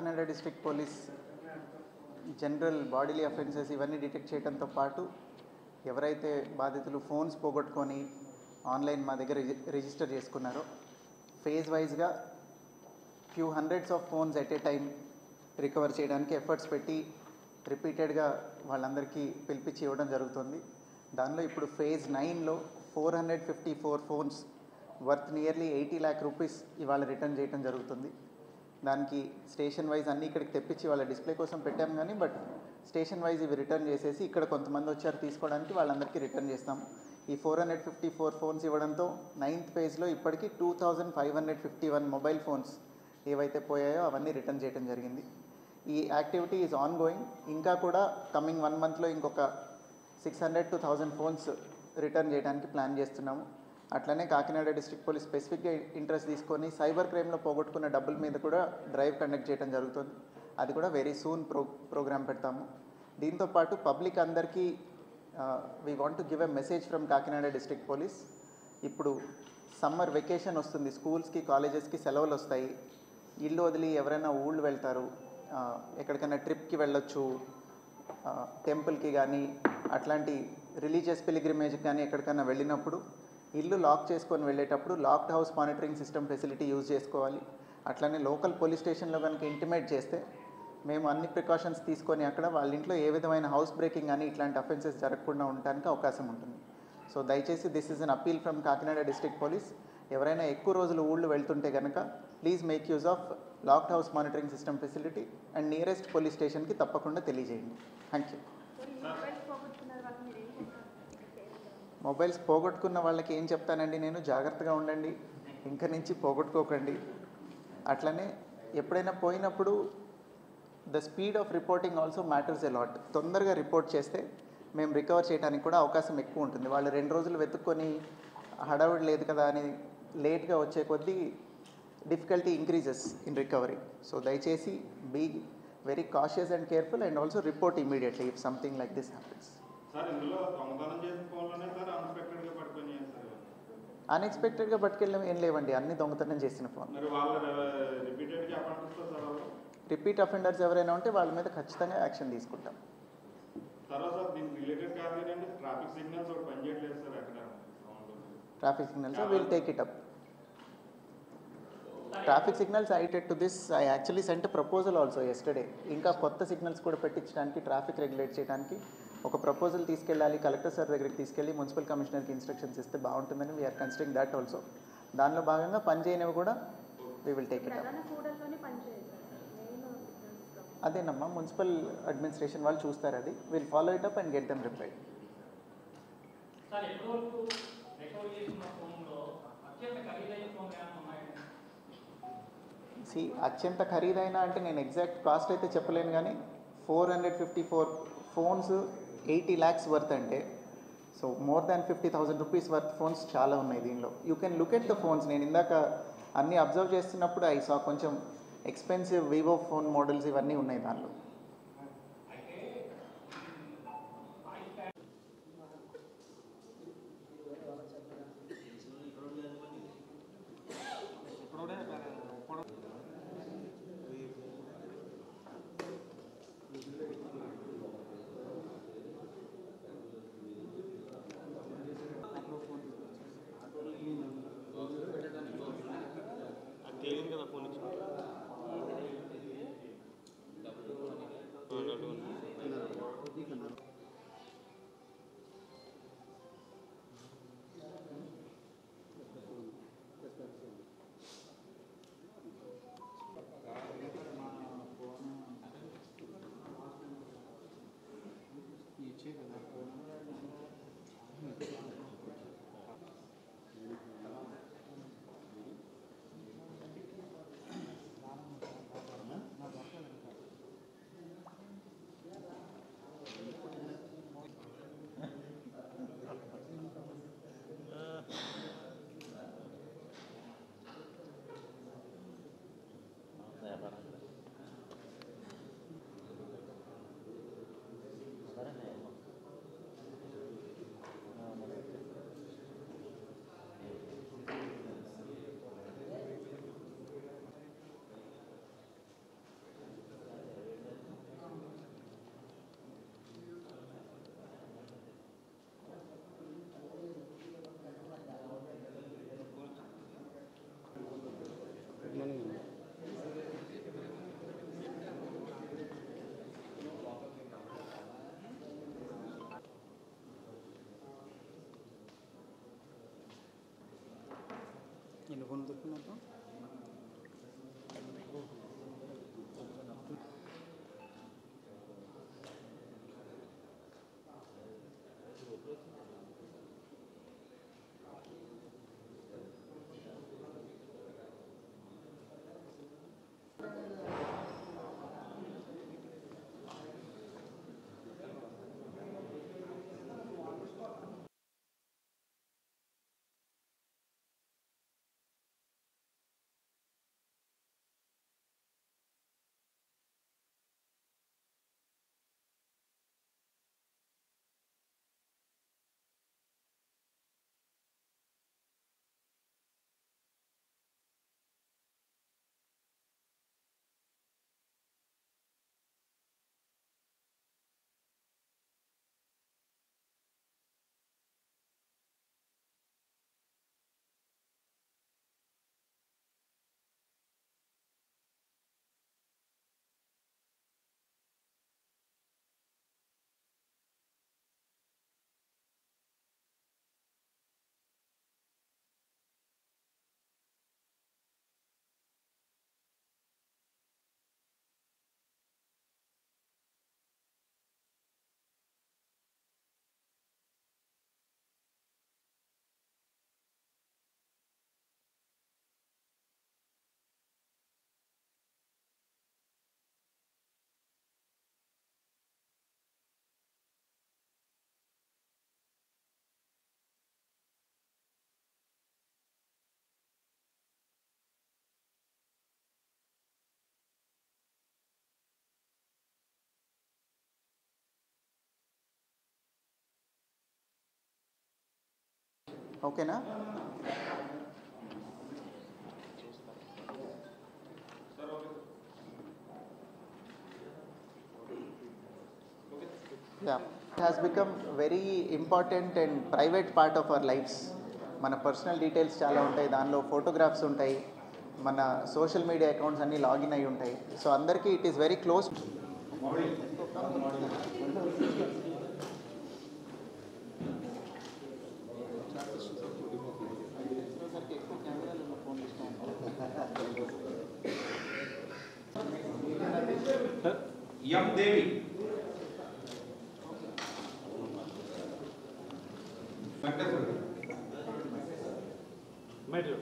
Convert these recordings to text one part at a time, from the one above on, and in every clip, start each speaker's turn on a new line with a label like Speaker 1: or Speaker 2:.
Speaker 1: Kakinada district police general bodily offences ఇవన్నీ detect చేయడంతో పాటు ఎవరైతే బాధితులు ఫోన్స్ పోగొట్టుకొని ఆన్లైన్ మా దగ్గర రిజిస్టర్ చేసుకున్నారో ఫేజ్ వైజ్గా few hundreds of phones at a time recover చేయడానికి ఎఫర్ట్స్ పెట్టి రిపీటెడ్గా వాళ్ళందరికీ పిలిపించి ఇవ్వడం జరుగుతుంది. దానిలో ఇప్పుడు ఫేజ్ 9లో 454 phones worth nearly 80 lakh rupees ఇవాళ రిటర్న్ చేయడం జరుగుతుంది. దానికి స్టేషన్ వైజ్ అన్నీ ఇక్కడికి తెప్పించి వాళ్ళ డిస్ప్లే కోసం పెట్టాం కానీ బట్ స్టేషన్ వైజ్ ఇవి రిటర్న్ చేసేసి ఇక్కడ కొంతమంది వచ్చారు తీసుకోవడానికి వాళ్ళందరికీ రిటర్న్ చేస్తాం. ఈ 454 ఫోన్స్ ఇవ్వడంతో 9th ఫేజ్లో ఇప్పటికీ 2551 మొబైల్ ఫోన్స్ ఏవైతే పోయాయో అవన్నీ రిటర్న్ చేయడం జరిగింది. ఈ యాక్టివిటీ ఈజ్ ఆన్ గోయింగ్. ఇంకా కూడా కమింగ్ 1 monthలో ఇంకొక 600 to 1000 ఫోన్స్ రిటర్న్ చేయడానికి ప్లాన్ చేస్తున్నాము. అట్లనే కాకినాడ డిస్ట్రిక్ట్ పోలీస్ స్పెసిఫిక్గా ఇంట్రెస్ట్ తీసుకొని సైబర్ క్రైమ్లో పోగొట్టుకున్న డబ్బుల మీద కూడా డ్రైవ్ కండక్ట్ చేయడం జరుగుతుంది. అది కూడా వెరీ సూన్ ప్రోగ్రామ్ పెడతాము. దీంతోపాటు పబ్లిక్ అందరికీ we want to give a message from Kakinada district police. ఇప్పుడు సమ్మర్ వెకేషన్ వస్తుంది, స్కూల్స్కి కాలేజెస్కి సెలవులు వస్తాయి. ఇల్లు వదిలి ఎవరైనా ఊళ్ళు వెళ్తారు, ఎక్కడికైనా ట్రిప్కి వెళ్ళొచ్చు, టెంపుల్కి కానీ అట్లాంటి రిలీజియస్ పిలిగ్రిమేజ్కి కానీ ఎక్కడికైనా వెళ్ళినప్పుడు ఇల్లు లాక్ చేసుకొని వెళ్ళేటప్పుడు locked house monitoring system facility use చేసుకోవాలి. అట్లనే లోకల్ పోలీస్ స్టేషన్లో కనుక ఇంటిమేట్ చేస్తే మేము అన్ని ప్రికాషన్స్ తీసుకొని అక్కడ వాళ్ళ ఇంట్లో ఏ విధమైన హౌస్ బ్రేకింగ్ కానీ ఇట్లాంటి అఫెన్సెస్ జరగకుండా ఉండడానికి అవకాశం ఉంటుంది. సో దయచేసి this is an appeal from Kakinada district police. ఎవరైనా ఎక్కువ రోజులు ఊళ్ళు వెళ్తుంటే కనుక please make use of locked house monitoring system facility and nearest police స్టేషన్కి తప్పకుండా తెలియజేయండి. Thank you. మొబైల్స్ పోగొట్టుకున్న వాళ్ళకి ఏం చెప్తానండి నేను, జాగ్రత్తగా ఉండండి, ఇంక నుంచి పోగొట్టుకోకండి. అట్లనే ఎప్పుడైనా పోయినప్పుడు the speed of reporting also matters a lot. తొందరగా రిపోర్ట్ చేస్తే మేము రికవర్ చేయడానికి కూడా అవకాశం ఎక్కువ ఉంటుంది. వాళ్ళు 2 రోజులు వెతుక్కొని హడావుడి లేదు కదా అని లేట్గా వచ్చే కొద్దీ difficulty increases in recovery. So దయచేసి be very cautious and careful and also report immediately if something like this happens. అన్ఎక్స్పెక్టెడ్గా పట్టుకెళ్ళడం ఏం లేవండి, అన్ని దొంగతనం చేసిన ఫోన్. రిపీట్ అఫెండర్స్ ఎవరైనా ఉంటే వాళ్ళ మీద ఖచ్చితంగా యాక్షన్ తీసుకుంటాం. Traffic signals will take it up. Traffic signals aided to this I actually sent proposal also yesterday. ఇంకా కొత్త సిగ్నల్స్ కూడా పెట్టించడానికి, ట్రాఫిక్ రెగ్యులేట్ చేయడానికి ఒక ప్రపోజల్ తీసుకెళ్ళాలి, కలెక్టర్ సార్ దగ్గరికి తీసుకెళ్ళి మున్సిపల్ కమిషనర్కి ఇన్స్ట్రక్షన్స్ ఇస్తే బాగుంటుందని వీఆర్ కన్సిడరింగ్ దాట్ ఆల్సో. దానిలో భాగంగా పనిచేయనివి కూడా we will take it up. అదేనమ్మా, మున్సిపల్ అడ్మినిస్ట్రేషన్ వాళ్ళు చూస్తారు, అది will follow it up and get them replied. అత్యంత ఖరీదైన అంటే నేను ఎగ్జాక్ట్ కాస్ట్ అయితే చెప్పలేను కానీ 454 ఫోన్స్ 80 lakhs వర్త్ అంటే so more than 50,000 rupees worth phones చాలా ఉన్నాయి దీనిలో. You can look at the phones. నేను ఇందాక అన్నీ అబ్జర్వ్ చేస్తున్నప్పుడు ఐ సా కొంచెం ఎక్స్పెన్సివ్ వివో ఫోన్ మోడల్స్ ఇవన్నీ ఉన్నాయి దానిలో.
Speaker 2: కదా ఫోన్ ఇచ్చి
Speaker 1: ఓకేనా? Yeah, it has become very important and private part of our lives. మన పర్సనల్ డీటెయిల్స్ చాలా ఉంటాయి, దానిలో ఫోటోగ్రాఫ్స్ ఉంటాయి, మన సోషల్ మీడియా అకౌంట్స్ అన్నీ లాగిన్ అయి ఉంటాయి. సో అందరికీ it is very close.
Speaker 2: M Devi Medal.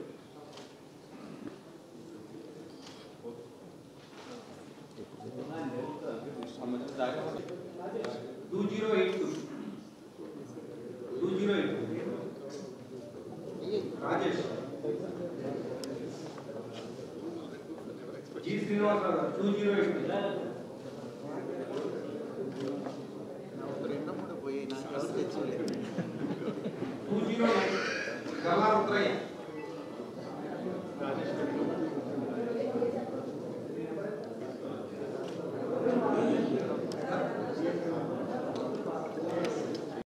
Speaker 2: 2082 Rajesh G Srinivasa 2082 209 Gala Rudraya